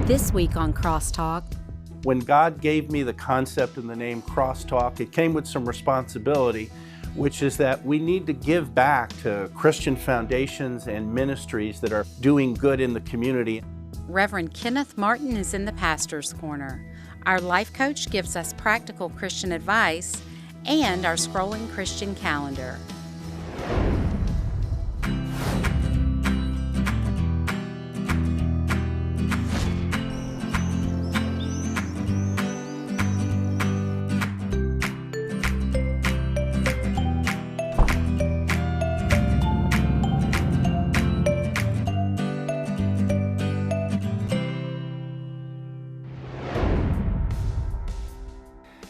This week on Crosstalk. When God gave me the concept and the name Crosstalk, it came with some responsibility, which is that we need to give back to Christian foundations and ministries that are doing good in the community. Reverend Kenneth Martin is in the Pastor's Corner. Our life coach gives us practical Christian advice and our scrolling Christian calendar.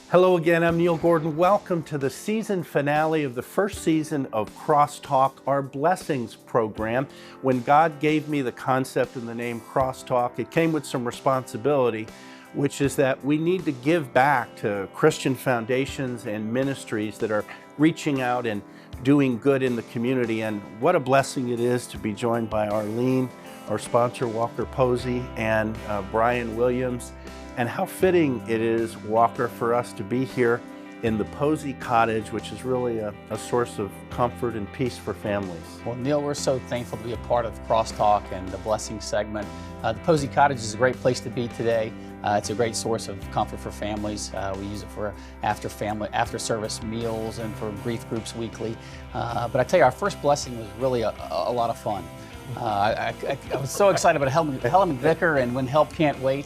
Hello again, I'm Neil Gordon. Welcome to the season finale of the first season of Crosstalk, our Blessings program. When God gave me the concept and the name Crosstalk, it came with some responsibility, which is that we need to give back to Christian foundations and ministries that are reaching out and doing good in the community. And what a blessing it is to be joined by Arlene, our sponsor, Walker Posey, and Brian Williams. And how fitting it is, Walker, for us to be here in the Posey Cottage, which is really a source of comfort and peace for families. Well, Neil, we're so thankful to be a part of Crosstalk and the Blessing segment. The Posey Cottage is a great place to be today. It's a great source of comfort for families. We use it for after service meals and for grief groups weekly. But I tell you, our first blessing was really a lot of fun. I was so excited about Helen McVicker and When Help Can't Wait.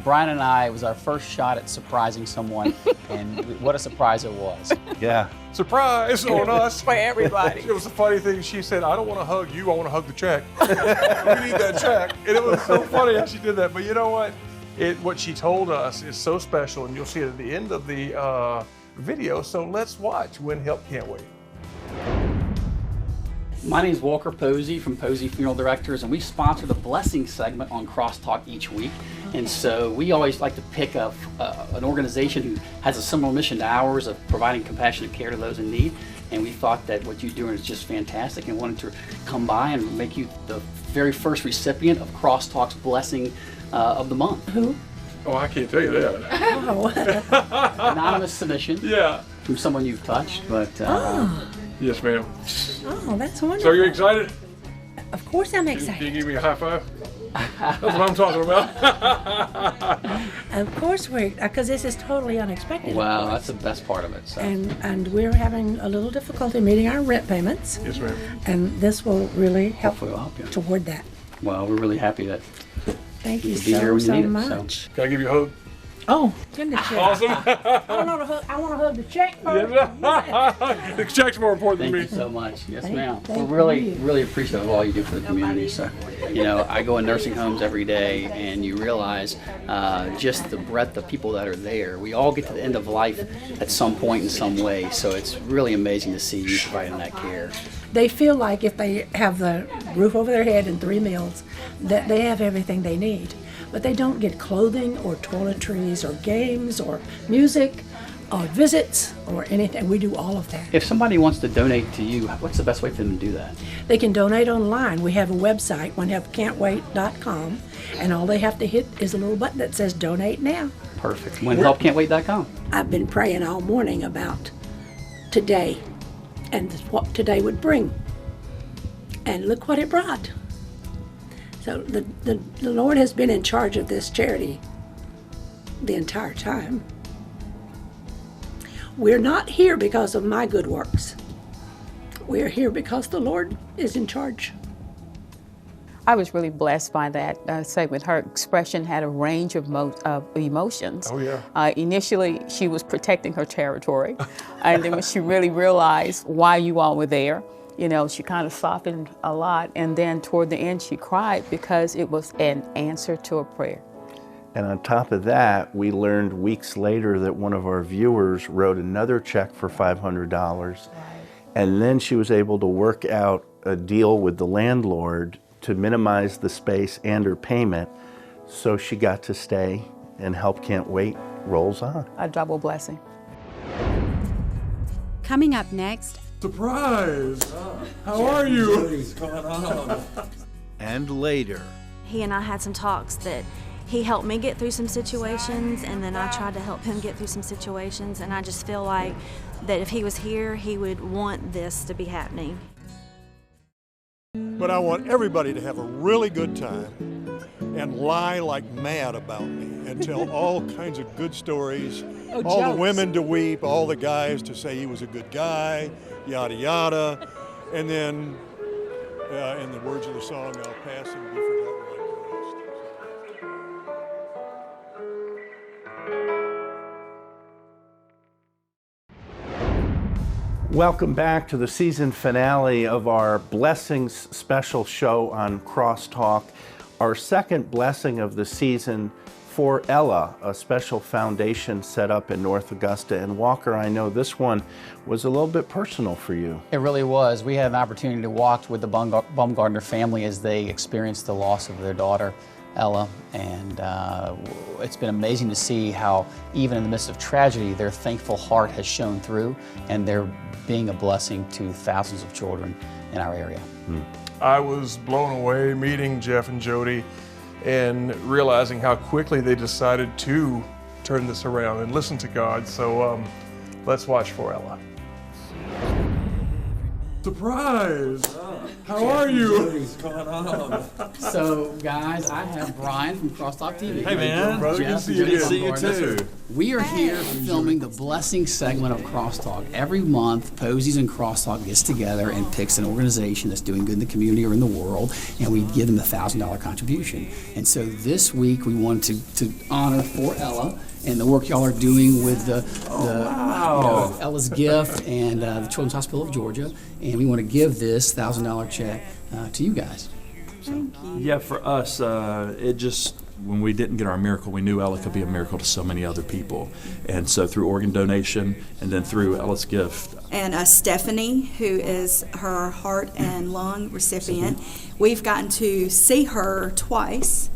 Brian and I, it was our first shot at surprising someone, and what a surprise it was. Yeah. Surprise on us. For everybody. It was a funny thing. She said, I don't want to hug you, I want to hug the check. We need that check. And it was so funny how she did that. But you know what? What she told us is so special, and you'll see it at the end of the video. So let's watch When Help Can't Wait. My name is Walker Posey from Posey Funeral Directors, and we sponsor the Blessing segment on Crosstalk each week. And so we always like to pick an organization who has a similar mission to ours of providing compassionate care to those in need. And we thought that what you're doing is just fantastic and wanted to come by and make you the very first recipient of Crosstalk's Blessing of the month. Who? Oh, I can't tell you that. Oh. Anonymous submission. Yeah. From someone you've touched, but Yes, ma'am. Oh, that's wonderful. So you're excited? Of course I'm Can excited. you give me a high five? That's what I'm talking about. Of course because this is totally unexpected. wow, that's the best part of it. So. And we're having a little difficulty meeting our rent payments. Yes, ma'am. And this will really help Hopefully it'll help you. toward that. Well, we're really happy that Thank you could be here so, when you so need it, much. Can I give you a hug? Oh, goodness. Awesome. I want to hug the check first. The check's more important Thank than you me. so much. Yes, Thank- ma'am. thank We're really, you. really appreciative of all you do for the community. So, you know, I go in nursing homes every day, and you realize just the breadth of people that are there. We all get to the end of life at some point in some way, so it's really amazing to see you providing that care. They feel like if they have the roof over their head and 3 meals, that they have everything they need. But they don't get clothing or toiletries or games or music or visits or anything. We do all of that. If somebody wants to donate to you, what's the best way for them to do that? They can donate online. We have a website, whenhelpcan'twait.com, and all they have to hit is a little button that says donate now. Perfect. WhenHelpCan'tWait.com. I've been praying all morning about today and what today would bring. And look what it brought. So the Lord has been in charge of this charity the entire time. We're not here because of my good works. We're here because the Lord is in charge. I was really blessed by that segment. Her expression had a range of emotions. Oh, yeah. Initially, she was protecting her territory. And then when she really realized why you all were there, you know, she kind of softened a lot. And then toward the end, she cried because it was an answer to a prayer. And on top of that, we learned weeks later that one of our viewers wrote another check for $500. Right. And then she was able to work out a deal with the landlord to minimize the space and her payment. So she got to stay, and Help Can't Wait rolls on. A double blessing. Coming up next, Surprise! How are you? And later, He and I had some talks that he helped me get through some situations, and then I tried to help him get through some situations, and I just feel like that if he was here, he would want this to be happening. But I want everybody to have a really good time and lie like mad about me and tell all kinds of good stories, all the women to weep, all the guys to say he was a good guy, yada yada, and then in the words of the song, I'll pass and be forgotten like the rest. Welcome back to the season finale of our Blessings special show on Crosstalk. Our second blessing of the season for Ella, a special foundation set up in North Augusta. And Walker, I know this one was a little bit personal for you. It really was. We had an opportunity to walk with the Baumgartner family as they experienced the loss of their daughter, Ella, and it's been amazing to see how even in the midst of tragedy, their thankful heart has shown through, and they're being a blessing to thousands of children in our area. I was blown away meeting Jeff and Jody and realizing how quickly they decided to turn this around and listen to God. So let's watch for Ella. Surprise! How are you? What's going on? So, guys, I have Brian from Crosstalk TV. Hey, man. Brother, good to see you Good to again. see you, too. We are here filming the Blessing segment of Crosstalk. Every month, Posies and Crosstalk gets together and picks an organization that's doing good in the community or in the world, and we give them a $1,000 contribution. And so this week, we wanted to honor for Ella and the work y'all are doing with Ella's Gift and the Children's Hospital of Georgia, and we want to give this $1,000 check to you guys. Thank you. Yeah, for us, it just, when we didn't get our miracle, we knew Ella could be a miracle to so many other people. And so through organ donation and then through Ella's Gift. And Stephanie, who is her heart and lung recipient, we've gotten to see her twice,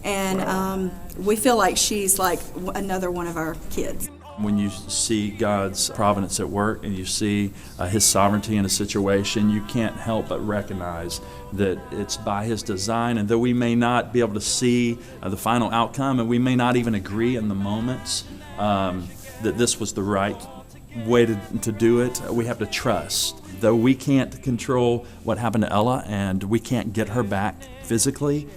and we feel like she's like another one of our kids. When you see God's providence at work and you see His sovereignty in a situation, you can't help but recognize that it's by His design, and though we may not be able to see the final outcome, and we may not even agree in the moments that this was the right way to do it, we have to trust. Though we can't control what happened to Ella and we can't get her back physically,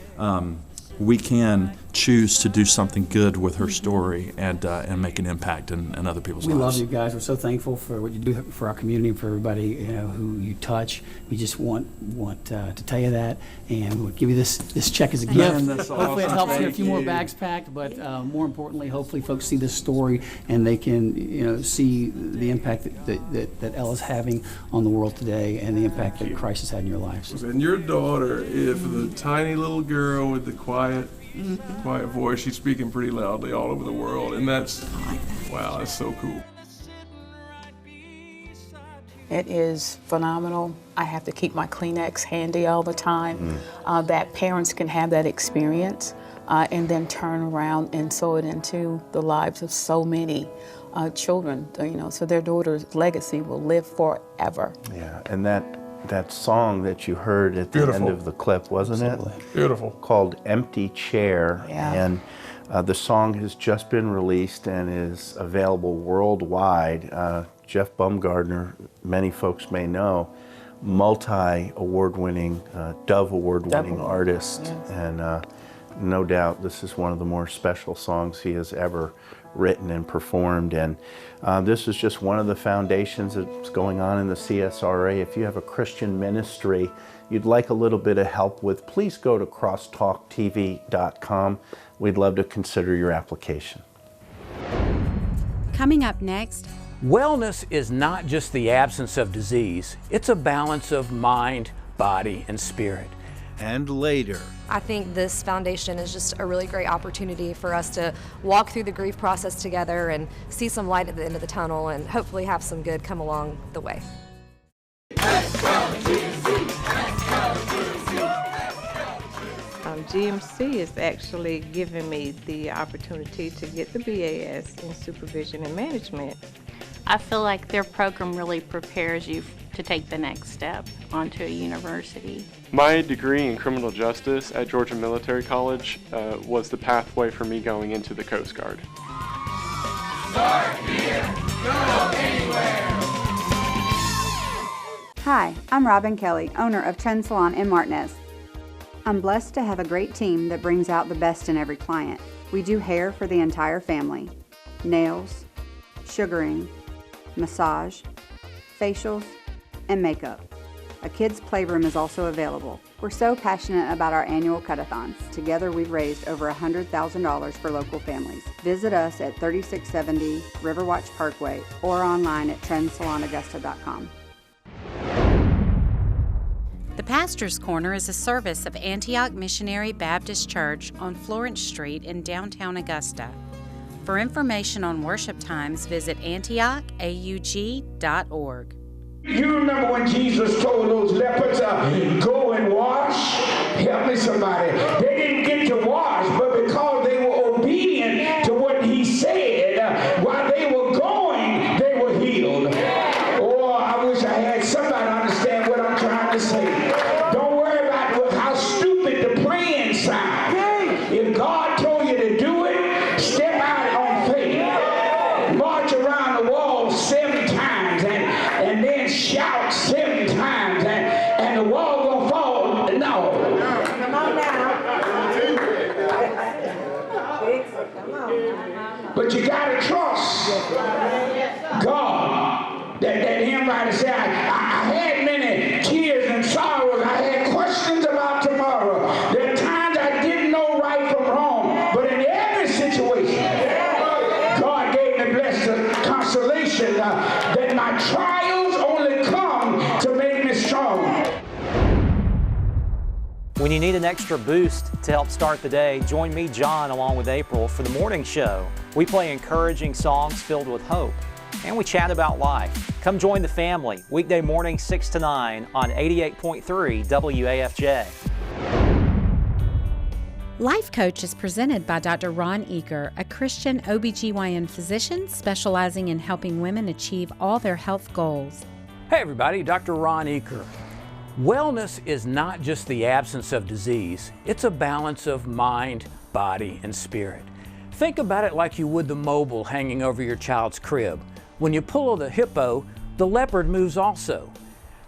we can choose to do something good with her story and make an impact in other people's lives. We love you guys. We're so thankful for what you do for our community and for everybody who you touch. We just want to tell you that, and we'll give you this check as a gift. That's Hopefully it awesome. helps get a Thank few more you. bags packed, but more importantly, hopefully folks see this story and they can see the impact that Ella's having on the world today and the impact that Christ has had in your lives. And your daughter, if the tiny little girl with the quiet voice, she's speaking pretty loudly all over the world, and that's, wow, that's so cool. It is phenomenal. I have to keep my Kleenex handy all the time, that parents can have that experience and then turn around and sow it into the lives of so many children, so their daughter's legacy will live forever. Yeah, and that song that you heard at the end of the clip, wasn't it? Beautiful. Called Empty Chair. Yeah. And the song has just been released and is available worldwide. Jeff Baumgartner, many folks may know, multi-award-winning, Dove Award-winning artist. Yes. And no doubt this is one of the more special songs he has ever written and performed. And this is just one of the foundations that's going on in the CSRA. If you have a Christian ministry you'd like a little bit of help with, please go to crosstalktv.com. We'd love to consider your application. Coming up next, wellness is not just the absence of disease, it's a balance of mind, body, and spirit. And later, I think this foundation is just a really great opportunity for us to walk through the grief process together and see some light at the end of the tunnel and hopefully have some good come along the way. GMC is actually giving me the opportunity to get the BAS in supervision and management. I feel like their program really prepares you to take the next step onto a university. My degree in criminal justice at Georgia Military College was the pathway for me going into the Coast Guard. Start here, go anywhere. Hi, I'm Robin Kelly, owner of Trend Salon in Martinez. I'm blessed to have a great team that brings out the best in every client. We do hair for the entire family, nails, sugaring, massage, facials, and makeup. A kids' playroom is also available. We're so passionate about our annual cut-a-thons. Together we've raised over $100,000 for local families. Visit us at 3670 Riverwatch Parkway or online at trendsalonaugusta.com. The Pastor's Corner is a service of Antioch Missionary Baptist Church on Florence Street in downtown Augusta. For information on worship times, visit antiochaug.org. You remember when Jesus told those lepers, go and wash? Help me somebody. They didn't get to wash, but because they were obedient to what he said, while they were going, they were healed. Oh, I wish I had somebody understand what I'm trying to say. Don't worry about how stupid the plan sounds. If God told you to do it, step out on faith. March around the wall 7 times and then shout 7 times and the wall will fall. No. Come on now. But you got to trust God. That hymn writer said, I had many tears and sorrows. I had questions about tomorrow. There are times I didn't know right from wrong. But in every situation, God gave me blessed consolation that my trials only come to make me strong. When you need an extra boost to help start the day, join me, John, along with April for the morning show. We play encouraging songs filled with hope, and we chat about life. Come join the family, weekday morning 6 to 9 on 88.3 WAFJ. Life Coach is presented by Dr. Ron Eaker, a Christian OBGYN physician specializing in helping women achieve all their health goals. Hey everybody, Dr. Ron Eaker. Wellness is not just the absence of disease, it's a balance of mind, body, and spirit. Think about it like you would the mobile hanging over your child's crib. When you pull the hippo, the leopard moves also.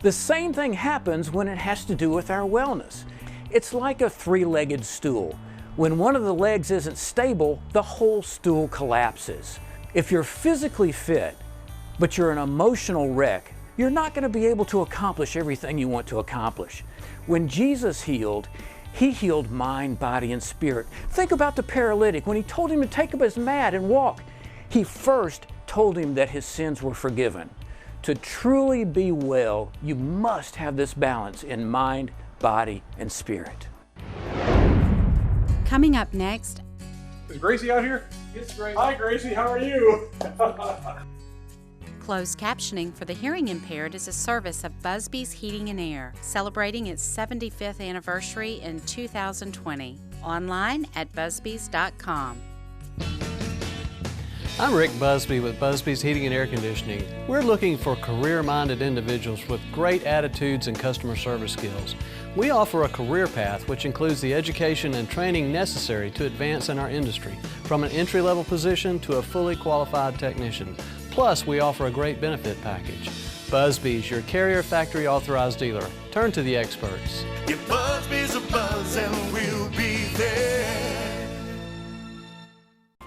The same thing happens when it has to do with our wellness. It's like a 3-legged stool. When one of the legs isn't stable, the whole stool collapses. If you're physically fit, but you're an emotional wreck, you're not going to be able to accomplish everything you want to accomplish. When Jesus healed, He healed mind, body, and spirit. Think about the paralytic. When He told him to take up his mat and walk, He first told him that his sins were forgiven. To truly be well, you must have this balance in mind, body, and spirit. Coming up next. Is Gracie out here? Yes, Gracie. Hi, Gracie. How are you? Closed captioning for the hearing impaired is a service of Busby's Heating and Air, celebrating its 75th anniversary in 2020. Online at busbys.com. I'm Rick Busby with Busby's Heating and Air Conditioning. We're looking for career-minded individuals with great attitudes and customer service skills. We offer a career path which includes the education and training necessary to advance in our industry, from an entry-level position to a fully qualified technician. Plus, we offer a great benefit package. Busby's, your Carrier Factory Authorized dealer. Turn to the experts. Give Busby's a buzz and we'll be there.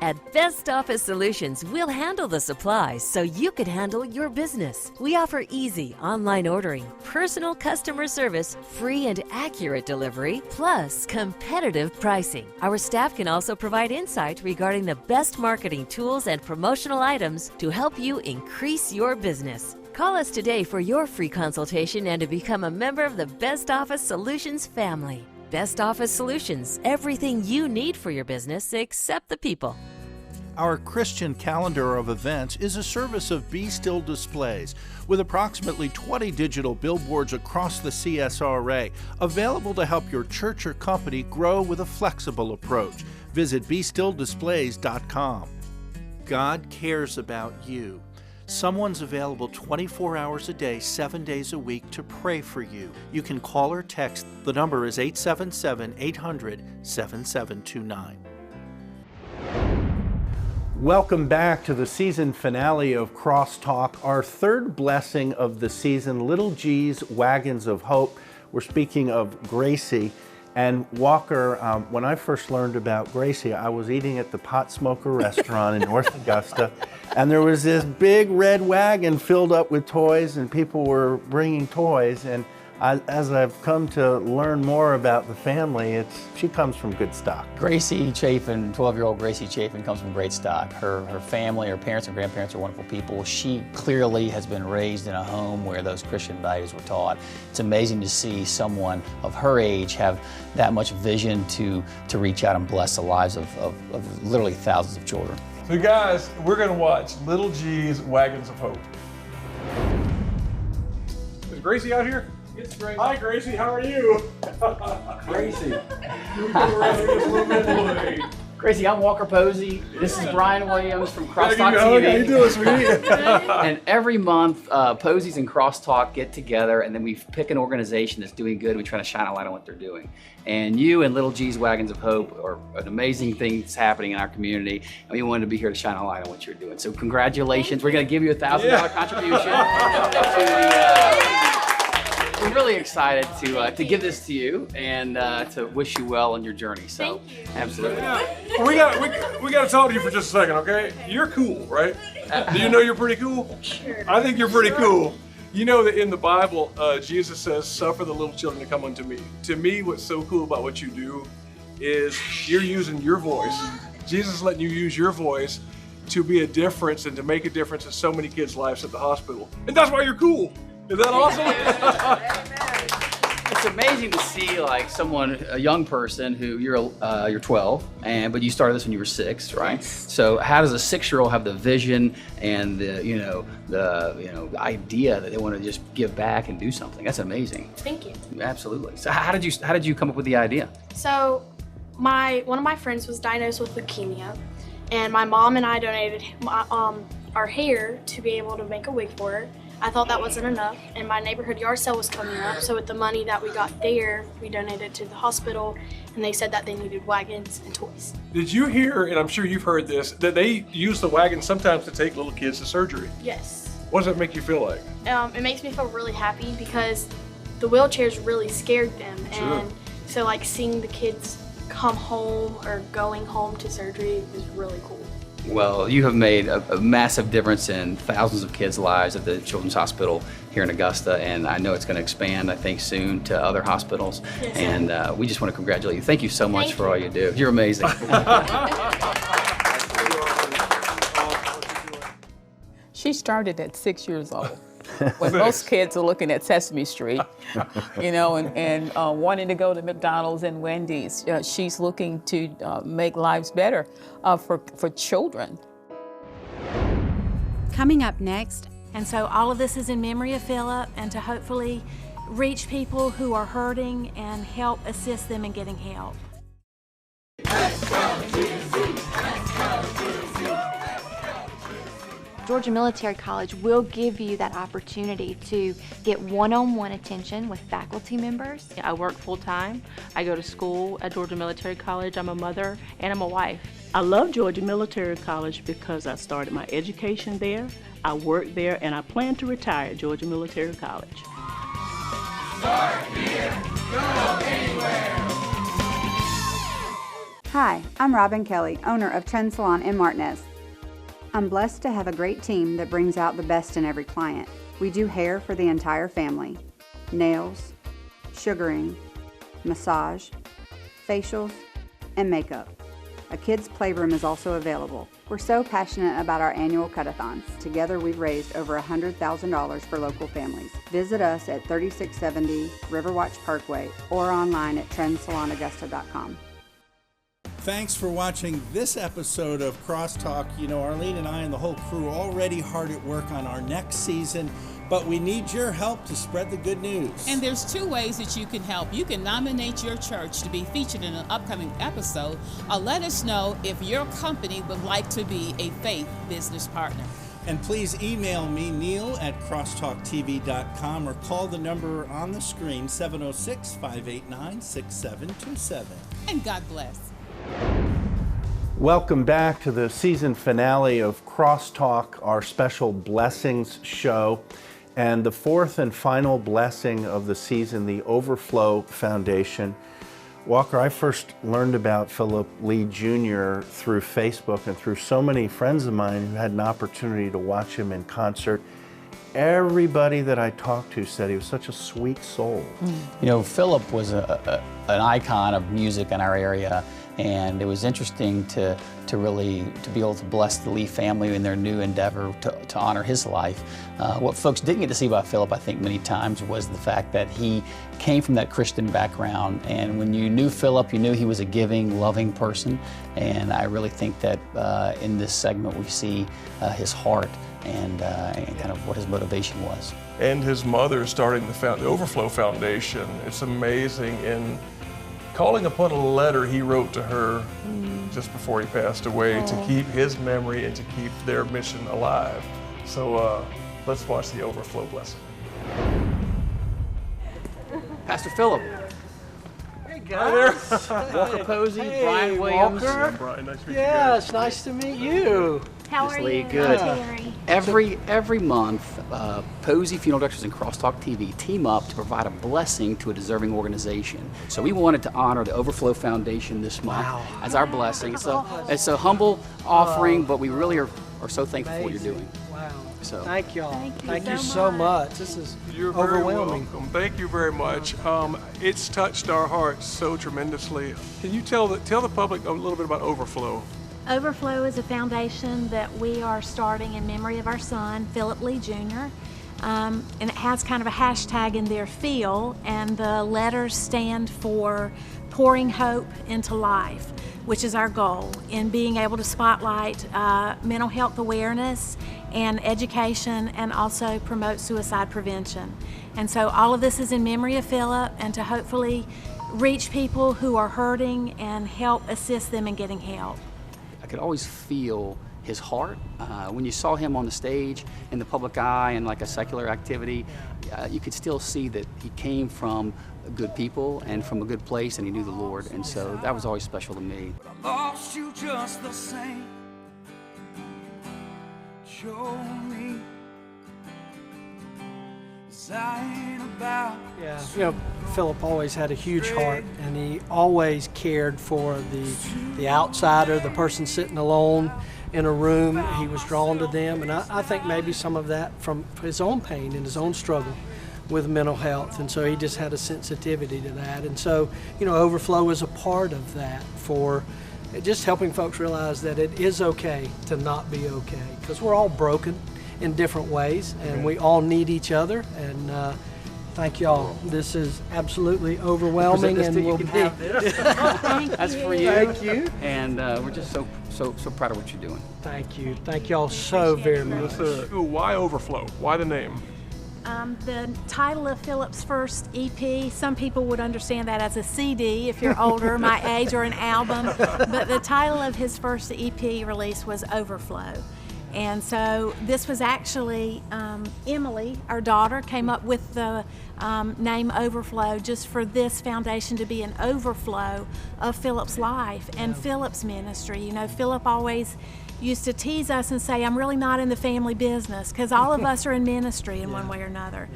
At Best Office Solutions, we'll handle the supplies so you can handle your business. We offer easy online ordering, personal customer service, free and accurate delivery, plus competitive pricing. Our staff can also provide insight regarding the best marketing tools and promotional items to help you increase your business. Call us today for your free consultation and to become a member of the Best Office Solutions family. Best Office Solutions, everything you need for your business except the people. Our Christian calendar of events is a service of Be Still Displays, with approximately 20 digital billboards across the CSRA, available to help your church or company grow with a flexible approach. Visit BeStillDisplays.com. God cares about you. Someone's available 24 hours a day, 7 days a week to pray for you. You can call or text. The number is 877-800-7729. Welcome back to the season finale of Crosstalk, our third blessing of the season, Little G's Wagons of Hope. We're speaking of Gracie. And Walker, when I first learned about Gracie, I was eating at the Pot Smoker restaurant in North Augusta, and there was this big red wagon filled up with toys, and people were bringing toys. And as I've come to learn more about the family, she comes from good stock. Gracie Chafin, 12-year-old Gracie Chafin, comes from great stock. Her family, her parents and grandparents are wonderful people. She clearly has been raised in a home where those Christian values were taught. It's amazing to see someone of her age have that much vision to reach out and bless the lives of literally thousands of children. So guys, we're gonna watch Little G's Wagons of Hope. Is Gracie out here? It's Gracie. Hi Gracie, how are you? Gracie. Gracie, I'm Walker Posey. This is Brian Williams from Crosstalk TV. How you doing, sweetie? And every month, Posies and Crosstalk get together, and then we pick an organization that's doing good. We try to shine a light on what they're doing. And you and Little G's Wagons of Hope are an amazing thing that's happening in our community, and we wanted to be here to shine a light on what you're doing. So congratulations. We're going to give you a $1,000 contribution. We're really excited to give this to you and to wish you well on your journey. So, absolutely. Yeah. We got to talk to you for just a second, okay? You're cool, right? Do you know you're pretty cool? Sure. I think you're pretty cool. You know that in the Bible, Jesus says, "Suffer the little children to come unto me." To me, what's so cool about what you do is you're using your voice. Jesus is letting you use your voice to be a difference and to make a difference in so many kids' lives at the hospital. And that's why you're cool. Is that awesome? It's amazing to see a young person who you're 12, but you started this when you were 6, right? Yes. So how does a 6-year-old have the vision and the idea that they want to just give back and do something? That's amazing. Thank you. Absolutely. So how did you come up with the idea? So one of my friends was diagnosed with leukemia, and my mom and I donated our hair to be able to make a wig for her. I thought that wasn't enough, and my neighborhood yard sale was coming up, so with the money that we got there, we donated to the hospital, and they said that they needed wagons and toys. Did you hear, and I'm sure you've heard this, that they use the wagon sometimes to take little kids to surgery? Yes. What does that make you feel like? It makes me feel really happy because the wheelchairs really scared them, Sure. and so seeing the kids come home or going home to surgery is really cool. Well, you have made a massive difference in thousands of kids' lives at the Children's Hospital here in Augusta, and I know it's going to expand, I think, soon to other hospitals. Yes. And we just want to congratulate you. Thank you so much for all you do. You're amazing. She started at 6 years old. When most kids are looking at Sesame Street, and wanting to go to McDonald's and Wendy's, she's looking to make lives better for children. Coming up next. And so all of this is in memory of Philip and to hopefully reach people who are hurting and help assist them in getting help. Georgia Military College will give you that opportunity to get one-on-one attention with faculty members. I work full-time. I go to school at Georgia Military College. I'm a mother and I'm a wife. I love Georgia Military College because I started my education there, I work there, and I plan to retire at Georgia Military College. Start here, go anywhere. Hi, I'm Robin Kelly, owner of Trend Salon in Martinez. I'm blessed to have a great team that brings out the best in every client. We do hair for the entire family, nails, sugaring, massage, facials, and makeup. A kids' playroom is also available. We're so passionate about our annual cut-a-thons. Together we've raised over $100,000 for local families. Visit us at 3670 Riverwatch Parkway or online at trendsalonaugusta.com. Thanks for watching this episode of Crosstalk. Arlene and I and the whole crew are already hard at work on our next season, but we need your help to spread the good news. And there's 2 ways that you can help. You can nominate your church to be featured in an upcoming episode, or let us know if your company would like to be a faith business partner. And please email me, neil@crosstalktv.com, or call the number on the screen, 706-589-6727. And God bless. Welcome back to the season finale of Crosstalk, our special blessings show. And the fourth and final blessing of the season, the Overflow Foundation. Walker, I first learned about Philip Lee Jr. through Facebook and through so many friends of mine who had an opportunity to watch him in concert. Everybody that I talked to said he was such a sweet soul. You know, Philip was an icon of music in our area, and it was interesting to be able to bless the Lee family in their new endeavor to honor his life. What folks didn't get to see about Philip, I think, many times was the fact that he came from that Christian background, and when you knew Philip, you knew he was a giving, loving person, and I really think that in this segment we see his heart and kind of what his motivation was. And his mother starting the Overflow Foundation. It's amazing. In calling upon a letter he wrote to her just before he passed away to keep his memory and to keep their mission alive. So let's watch the Overflow blessing. Pastor Philip. Hey guys. Walker Posey, hey, Brian Williams. Walker. Brian, nice to meet yeah, it's nice to meet you. How are Lee, you? good. Terry. Every month, Posey Funeral Directors and Crosstalk TV team up to provide a blessing to a deserving organization. So we wanted to honor the Overflow Foundation this month as our blessing. It's a humble offering, but we really are so thankful for what you're doing. Wow. So thank y'all. Thank you so much. This is You're overwhelming. Very welcome. Thank you very much. It's touched our hearts so tremendously. Can you tell the public a little bit about Overflow? Overflow is a foundation that we are starting in memory of our son, Philip Lee Jr. And it has kind of a hashtag in their feel, and the letters stand for pouring hope into life, which is our goal in being able to spotlight mental health awareness and education, and also promote suicide prevention. And so all of this is in memory of Philip, and to hopefully reach people who are hurting and help assist them in getting help. I could always feel his heart. When you saw him on the stage in the public eye and like a secular activity, you could still see that he came from good people and from a good place, and he knew the Lord, and so that was always special to me. Lost you just the same. Show me. Yeah, you know, Philip always had a huge heart, and he always cared for the outsider, the person sitting alone in a room. He was drawn to them, and I think maybe some of that from his own pain and his own struggle with mental health, and so he just had a sensitivity to that. And so, you know, Overflow is a part of that for just helping folks realize that it is okay to not be okay, because we're all broken in different ways, and we all need each other. And thank y'all. This is absolutely overwhelming, and we'll be. That's for you. Thank you. And we're just so proud of what you're doing. Thank you. Thank y'all so very much. Why Overflow? Why the name? The title of Philip's first EP, some people would understand that as a CD if you're older, my age, or an album, but the title of his first EP release was Overflow. And so this was actually Emily, our daughter, came up with the name Overflow just for this foundation to be an overflow of Philip's life and Philip's ministry. You know, Philip always used to tease us and say, I'm really not in the family business, because all of us are in ministry in one way or another.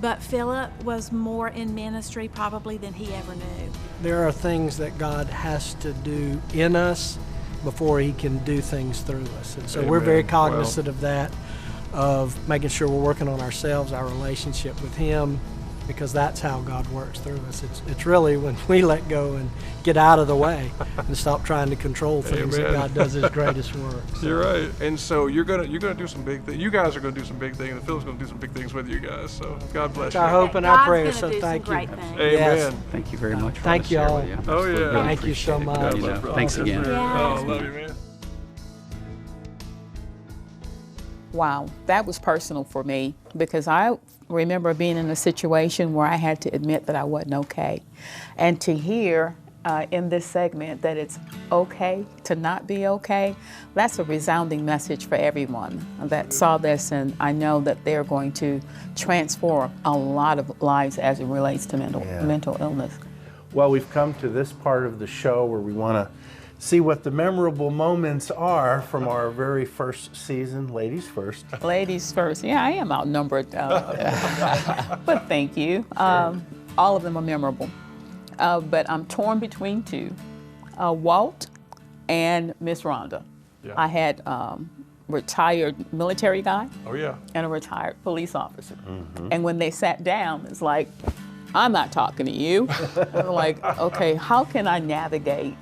But Philip was more in ministry probably than he ever knew. There are things that God has to do in us before he can do things through us. And so we're very cognizant of that, of making sure we're working on ourselves, our relationship with him, because that's how God works through us. It's really when we let go and get out of the way and stop trying to control things that God does his greatest work. So. You're right. And so you're gonna do some big things. You guys are gonna do some big things, and Philip's gonna do some big things with you guys. So God bless you. Our hope and our prayer. So thank you. Amen. Yes. Thank you very much. Thank you all. Oh yeah. Really thank you so much. Thanks again. Oh, I love you, man. Wow, that was personal for me, because I remember being in a situation where I had to admit that I wasn't okay. And to hear in this segment that it's okay to not be okay, that's a resounding message for everyone that saw this, and I know that they're going to transform a lot of lives as it relates to mental illness. Well, we've come to this part of the show where we want to see what the memorable moments are from our very first season. Ladies first. Ladies first. Yeah, I am outnumbered, but thank you. All of them are memorable. But I'm torn between two, Walt and Miss Rhonda. Yeah. I had retired military guy and a retired police officer. And when they sat down, it's like, I'm not talking to you. I'm like, okay, how can I navigate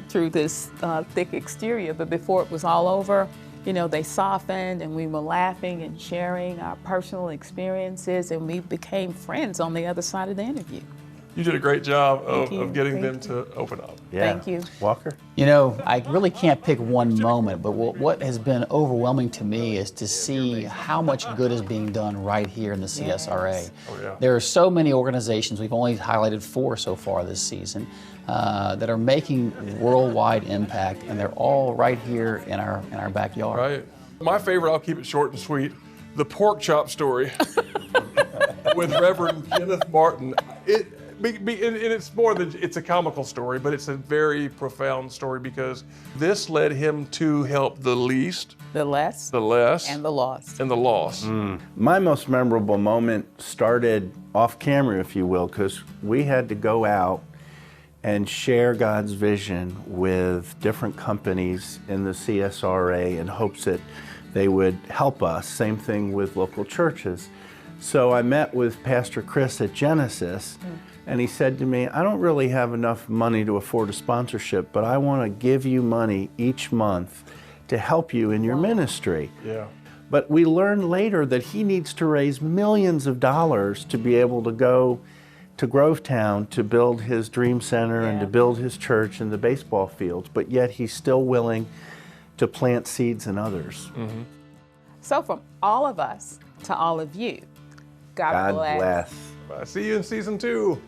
through this thick exterior? But before it was all over, you know, they softened and we were laughing and sharing our personal experiences, and we became friends on the other side of the interview. You did a great job of getting them to open up. Yeah. Thank you. Walker? You know, I really can't pick one moment, but what has been overwhelming to me is to see how much good is being done right here in the CSRA. Yes. Oh, yeah. There are so many organizations, we've only highlighted 4 so far this season, that are making worldwide impact, and they're all right here in our backyard. Right. My favorite, I'll keep it short and sweet, the pork chop story with Reverend Kenneth Martin. It's more than, it's a comical story, but it's a very profound story because this led him to help the least, the less, and the lost. And the lost. My most memorable moment started off camera, if you will, because we had to go out and share God's vision with different companies in the CSRA in hopes that they would help us. Same thing with local churches. So I met with Pastor Chris at Genesis, and he said to me, I don't really have enough money to afford a sponsorship, but I want to give you money each month to help you in your ministry. Yeah. But we learned later that he needs to raise millions of dollars to be able to go to Grovetown to build his dream center and to build his church and the baseball fields, but yet he's still willing to plant seeds in others. So from all of us to all of you, God bless. I see you in season 2.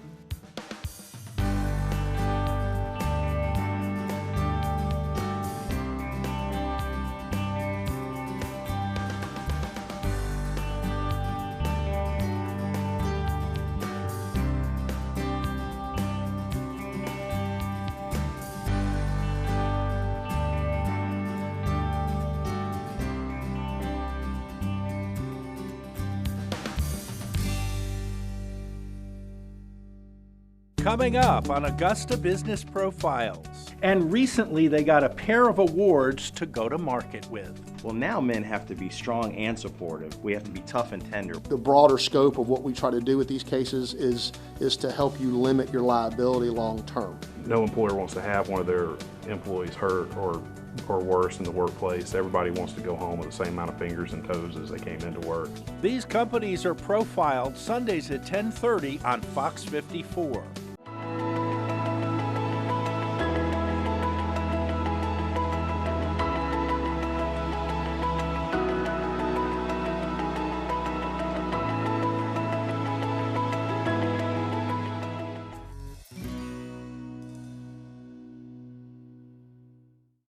Coming up on Augusta Business Profiles. And recently they got a pair of awards to go to market with. Well, now men have to be strong and supportive. We have to be tough and tender. The broader scope of what we try to do with these cases is to help you limit your liability long term. No employer wants to have one of their employees hurt or worse in the workplace. Everybody wants to go home with the same amount of fingers and toes as they came into work. These companies are profiled Sundays at 10:30 on Fox 54.